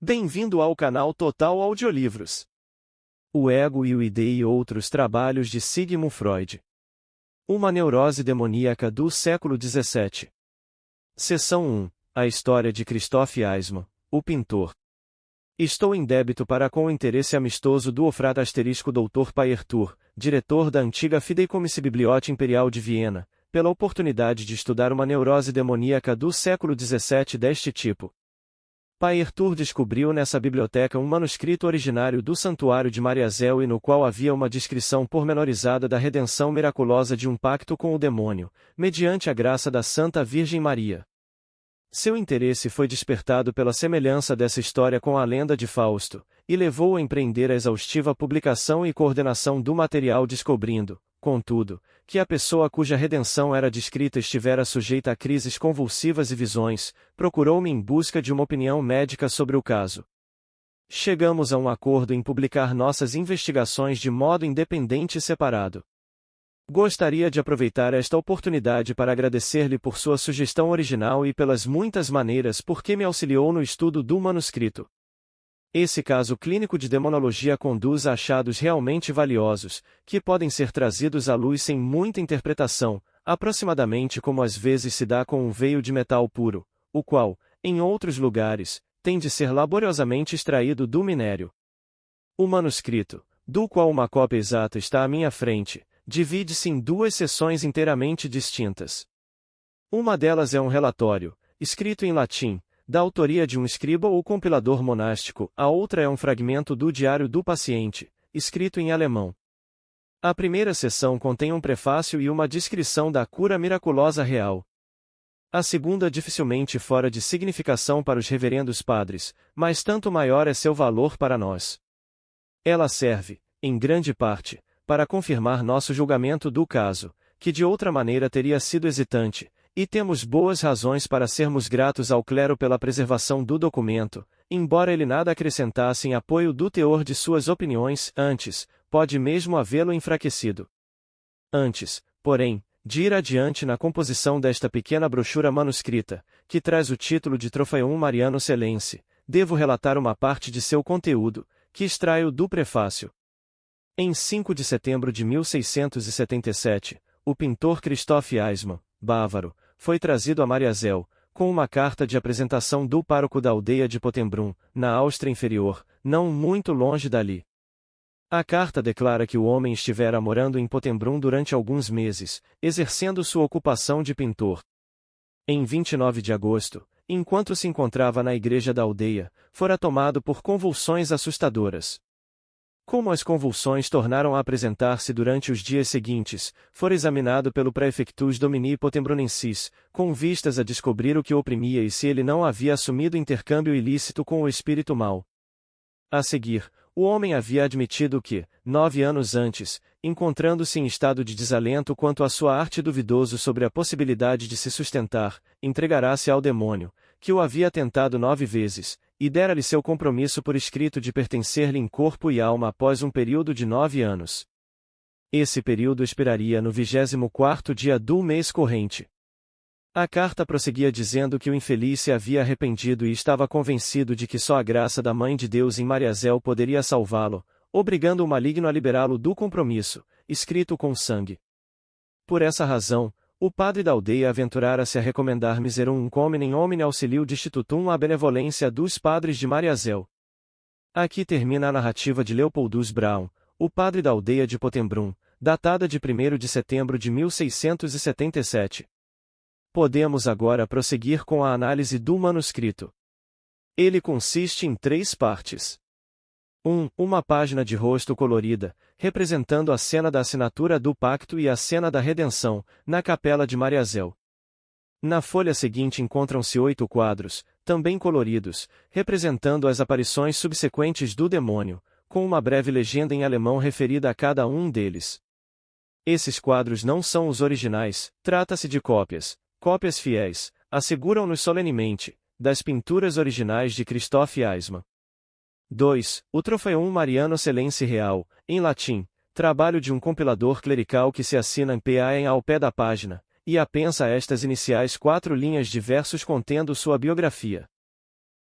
Bem-vindo ao canal Total Audiolivros. O Ego e o ID e outros trabalhos de Sigmund Freud. Uma neurose demoníaca do século XVII. Seção 1. A história de Christoph Eismann, o pintor. Estou em débito para com o interesse amistoso do Dr. Paertur, diretor da antiga Fideikommiss Bibliothek Imperial de Viena, pela oportunidade de estudar uma neurose demoníaca do século XVII deste tipo. Paertur descobriu nessa biblioteca um manuscrito originário do Santuário de Mariazel e no qual havia uma descrição pormenorizada da redenção miraculosa de um pacto com o demônio, mediante a graça da Santa Virgem Maria. Seu interesse foi despertado pela semelhança dessa história com a lenda de Fausto, e levou-o a empreender a exaustiva publicação e coordenação do material, descobrindo, contudo, que a pessoa cuja redenção era descrita estivera sujeita a crises convulsivas e visões, procurou-me em busca de uma opinião médica sobre o caso. Chegamos a um acordo em publicar nossas investigações de modo independente e separado. Gostaria de aproveitar esta oportunidade para agradecer-lhe por sua sugestão original e pelas muitas maneiras por que me auxiliou no estudo do manuscrito. Esse caso clínico de demonologia conduz a achados realmente valiosos, que podem ser trazidos à luz sem muita interpretação, aproximadamente como às vezes se dá com um veio de metal puro, o qual, em outros lugares, tem de ser laboriosamente extraído do minério. O manuscrito, do qual uma cópia exata está à minha frente, divide-se em duas seções inteiramente distintas. Uma delas é um relatório, escrito em latim, da autoria de um escriba ou compilador monástico, a outra é um fragmento do diário do paciente, escrito em alemão. A primeira seção contém um prefácio e uma descrição da cura miraculosa real. A segunda dificilmente fora de significação para os reverendos padres, mas tanto maior é seu valor para nós. Ela serve, em grande parte, para confirmar nosso julgamento do caso, que de outra maneira teria sido hesitante, e temos boas razões para sermos gratos ao clero pela preservação do documento, embora ele nada acrescentasse em apoio do teor de suas opiniões, antes, pode mesmo havê-lo enfraquecido. Antes, porém, de ir adiante na composição desta pequena brochura manuscrita, que traz o título de Trofaium Mariano Selense, devo relatar uma parte de seu conteúdo, que extraio do prefácio. Em 5 de setembro de 1677, o pintor Christoph Eismann, bávaro, foi trazido a Mariazel, com uma carta de apresentação do pároco da aldeia de Pottenbrunn, na Áustria Inferior, não muito longe dali. A carta declara que o homem estivera morando em Pottenbrunn durante alguns meses, exercendo sua ocupação de pintor. Em 29 de agosto, enquanto se encontrava na igreja da aldeia, fora tomado por convulsões assustadoras. Como as convulsões tornaram a apresentar-se durante os dias seguintes, fora examinado pelo Praefectus Domini Potembrunnensis, com vistas a descobrir o que o oprimia e se ele não havia assumido intercâmbio ilícito com o espírito mau. A seguir, o homem havia admitido que, 9 anos antes, encontrando-se em estado de desalento quanto à sua arte duvidoso sobre a possibilidade de se sustentar, entregara-se ao demônio, que o havia tentado 9 vezes, e dera-lhe seu compromisso por escrito de pertencer-lhe em corpo e alma após um período de 9 anos. Esse período expiraria no 24º dia do mês corrente. A carta prosseguia dizendo que o infeliz se havia arrependido e estava convencido de que só a graça da Mãe de Deus em Mariazel poderia salvá-lo, obrigando o maligno a liberá-lo do compromisso, escrito com sangue. Por essa razão, o padre da aldeia aventurara-se a recomendar miserum hominem homine auxilio destitutum à benevolência dos padres de Mariazel. Aqui termina a narrativa de Leopoldus Braun, o padre da aldeia de Pottenbrunn, datada de 1º de setembro de 1677. Podemos agora prosseguir com a análise do manuscrito. Ele consiste em 3 partes. 1. Uma página de rosto colorida, representando a cena da assinatura do pacto e a cena da redenção, na capela de Mariazel. Na folha seguinte encontram-se 8 quadros, também coloridos, representando as aparições subsequentes do demônio, com uma breve legenda em alemão referida a cada um deles. Esses quadros não são os originais, trata-se de cópias fiéis, asseguram-nos solenemente, das pinturas originais de Christoph Eismann. 2. O Trofaium Mariano Selense Real, em latim, trabalho de um compilador clerical que se assina em PAN ao pé da página, e apensa a estas iniciais 4 linhas de versos contendo sua biografia.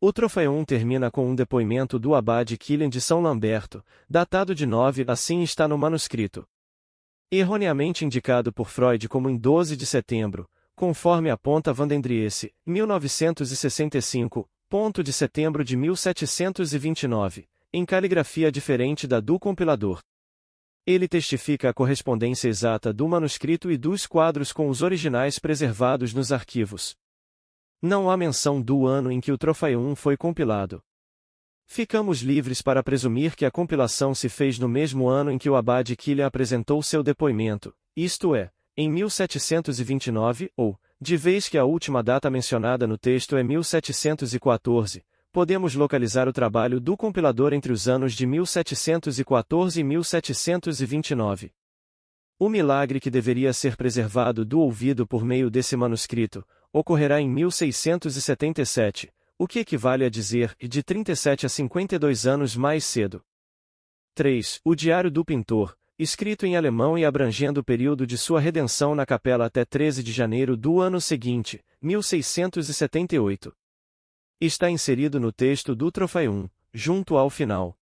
O troféu termina com um depoimento do abade Kilian de São Lamberto, datado de 9, assim está no manuscrito. Erroneamente indicado por Freud como em 12 de setembro, conforme aponta Vandendriesse, 1965, ponto de setembro de 1729, em caligrafia diferente da do compilador. Ele testifica a correspondência exata do manuscrito e dos quadros com os originais preservados nos arquivos. Não há menção do ano em que o troféu foi compilado. Ficamos livres para presumir que a compilação se fez no mesmo ano em que o abade Kilian apresentou seu depoimento, isto é, em 1729, ou, de vez que a última data mencionada no texto é 1714, podemos localizar o trabalho do compilador entre os anos de 1714 e 1729. O milagre que deveria ser preservado do ouvido por meio desse manuscrito, ocorrerá em 1677, o que equivale a dizer, de 37 a 52 anos mais cedo. 3. O Diário do Pintor, escrito em alemão e abrangendo o período de sua redenção na capela até 13 de janeiro do ano seguinte, 1678. Está inserido no texto do troféu, junto ao final.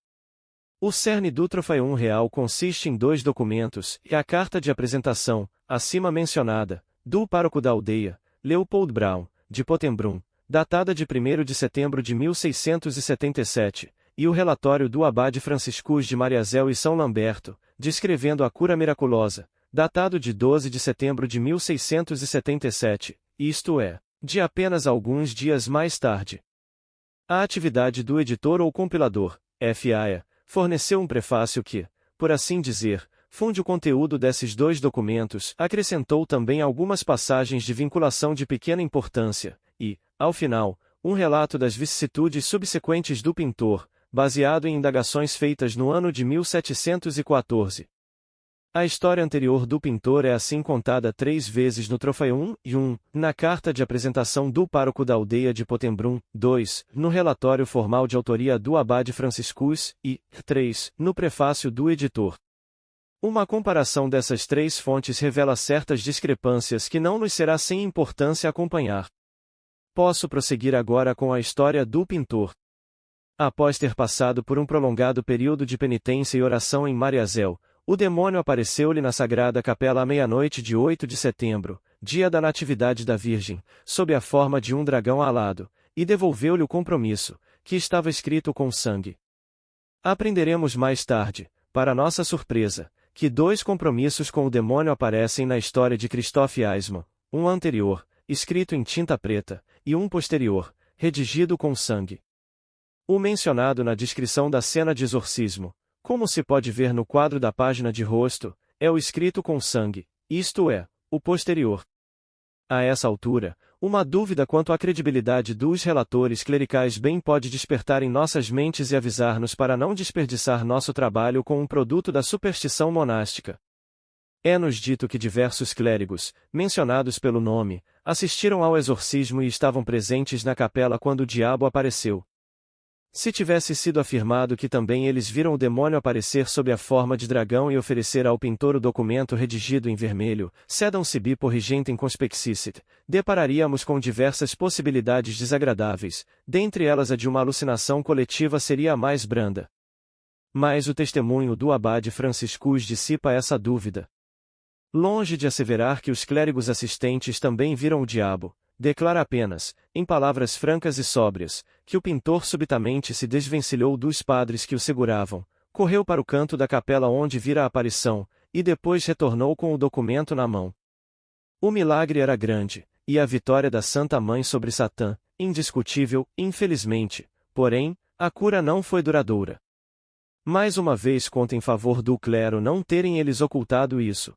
O cerne do troféu real consiste em 2 documentos, e a carta de apresentação, acima mencionada, do pároco da aldeia, Leopold Braun, de Potembrum, datada de 1º de setembro de 1677, e o relatório do abade Franciscus de Mariazel e São Lamberto, descrevendo a cura miraculosa, datado de 12 de setembro de 1677, isto é, de apenas alguns dias mais tarde. A atividade do editor ou compilador, FAE, forneceu um prefácio que, por assim dizer, funde o conteúdo desses 2 documentos, acrescentou também algumas passagens de vinculação de pequena importância, e, ao final, um relato das vicissitudes subsequentes do pintor, baseado em indagações feitas no ano de 1714. A história anterior do pintor é assim contada 3 vezes no troféu e 1, na carta de apresentação do pároco da aldeia de Potembrum, 2, no relatório formal de autoria do abade Franciscus, e 3, no prefácio do editor. Uma comparação dessas 3 fontes revela certas discrepâncias que não nos será sem importância acompanhar. Posso prosseguir agora com a história do pintor. Após ter passado por um prolongado período de penitência e oração em Mariazel, o demônio apareceu-lhe na Sagrada Capela à meia-noite de 8 de setembro, dia da Natividade da Virgem, sob a forma de um dragão alado, e devolveu-lhe o compromisso, que estava escrito com sangue. Aprenderemos mais tarde, para nossa surpresa, que 2 compromissos com o demônio aparecem na história de Christoph Eismann, um anterior, escrito em tinta preta, e um posterior, redigido com sangue. O mencionado na descrição da cena de exorcismo, como se pode ver no quadro da página de rosto, é o escrito com sangue, isto é, o posterior. A essa altura, uma dúvida quanto à credibilidade dos relatores clericais bem pode despertar em nossas mentes e avisar-nos para não desperdiçar nosso trabalho com um produto da superstição monástica. É-nos dito que diversos clérigos, mencionados pelo nome, assistiram ao exorcismo e estavam presentes na capela quando o diabo apareceu. Se tivesse sido afirmado que também eles viram o demônio aparecer sob a forma de dragão e oferecer ao pintor o documento redigido em vermelho, sedam sibi porrigentem conspexicit, depararíamos com diversas possibilidades desagradáveis, dentre elas a de uma alucinação coletiva seria a mais branda. Mas o testemunho do abade Franciscus dissipa essa dúvida. Longe de asseverar que os clérigos assistentes também viram o diabo, declara apenas, em palavras francas e sóbrias, que o pintor subitamente se desvencilhou dos padres que o seguravam, correu para o canto da capela onde vira a aparição, e depois retornou com o documento na mão. O milagre era grande, e a vitória da Santa Mãe sobre Satã, indiscutível, infelizmente, porém, a cura não foi duradoura. Mais uma vez conta em favor do clero não terem eles ocultado isso.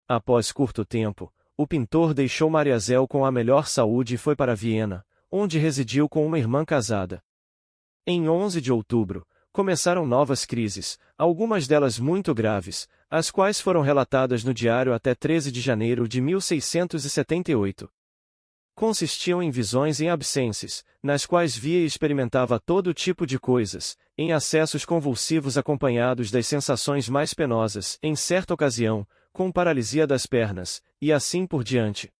Após curto tempo, o pintor deixou Mariazel com a melhor saúde e foi para Viena, onde residiu com uma irmã casada. Em 11 de outubro, começaram novas crises, algumas delas muito graves, as quais foram relatadas no diário até 13 de janeiro de 1678. Consistiam em visões em abscences, nas quais via e experimentava todo tipo de coisas, em acessos convulsivos acompanhados das sensações mais penosas, em certa ocasião, com paralisia das pernas, e assim por diante.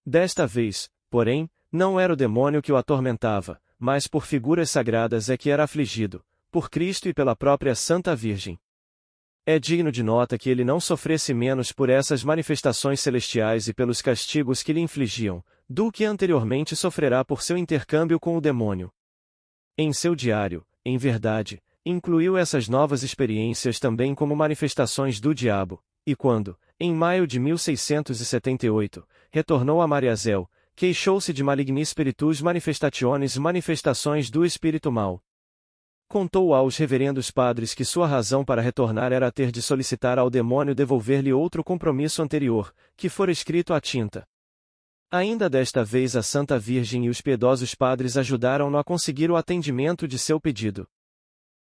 Desta vez, porém, não era o demônio que o atormentava, mas por figuras sagradas é que era afligido, por Cristo e pela própria Santa Virgem. É digno de nota que ele não sofresse menos por essas manifestações celestiais e pelos castigos que lhe infligiam, do que anteriormente sofrerá por seu intercâmbio com o demônio. Em seu diário, em verdade, incluiu essas novas experiências também como manifestações do diabo, e quando, em maio de 1678, retornou a Mariazell, queixou-se de maligni spiritus manifestationes, manifestações do espírito mau. Contou aos reverendos padres que sua razão para retornar era ter de solicitar ao demônio devolver-lhe outro compromisso anterior, que fora escrito à tinta. Ainda desta vez a Santa Virgem e os piedosos padres ajudaram-no a conseguir o atendimento de seu pedido.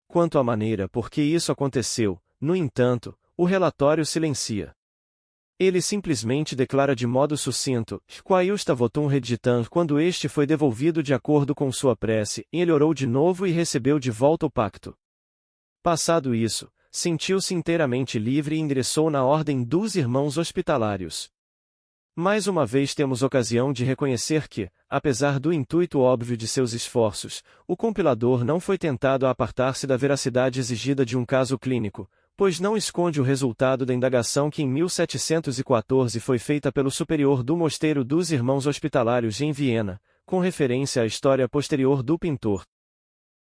Quanto à maneira por que isso aconteceu, no entanto, o relatório silencia. Ele simplesmente declara de modo sucinto, Qua iusta votum reditam, quando este foi devolvido de acordo com sua prece, ele orou de novo e recebeu de volta o pacto. Passado isso, sentiu-se inteiramente livre e ingressou na ordem dos irmãos hospitalários. Mais uma vez temos ocasião de reconhecer que, apesar do intuito óbvio de seus esforços, o compilador não foi tentado a apartar-se da veracidade exigida de um caso clínico, pois não esconde o resultado da indagação que em 1714 foi feita pelo superior do Mosteiro dos Irmãos Hospitalários em Viena, com referência à história posterior do pintor.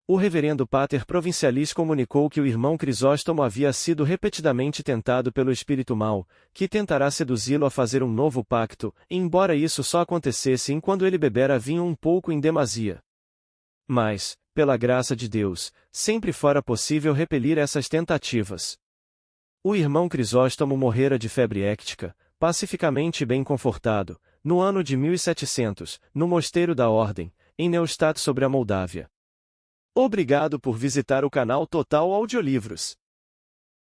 O reverendo Pater Provincialis comunicou que o irmão Crisóstomo havia sido repetidamente tentado pelo espírito mau, que tentará seduzi-lo a fazer um novo pacto, embora isso só acontecesse enquanto ele bebera vinho um pouco em demasia. Mas, pela graça de Deus, sempre fora possível repelir essas tentativas. O irmão Crisóstomo morrera de febre éctica, pacificamente e bem confortado, no ano de 1700, no Mosteiro da Ordem, em Neustadt sobre a Moldávia. Obrigado por visitar o canal Total Audiolivros.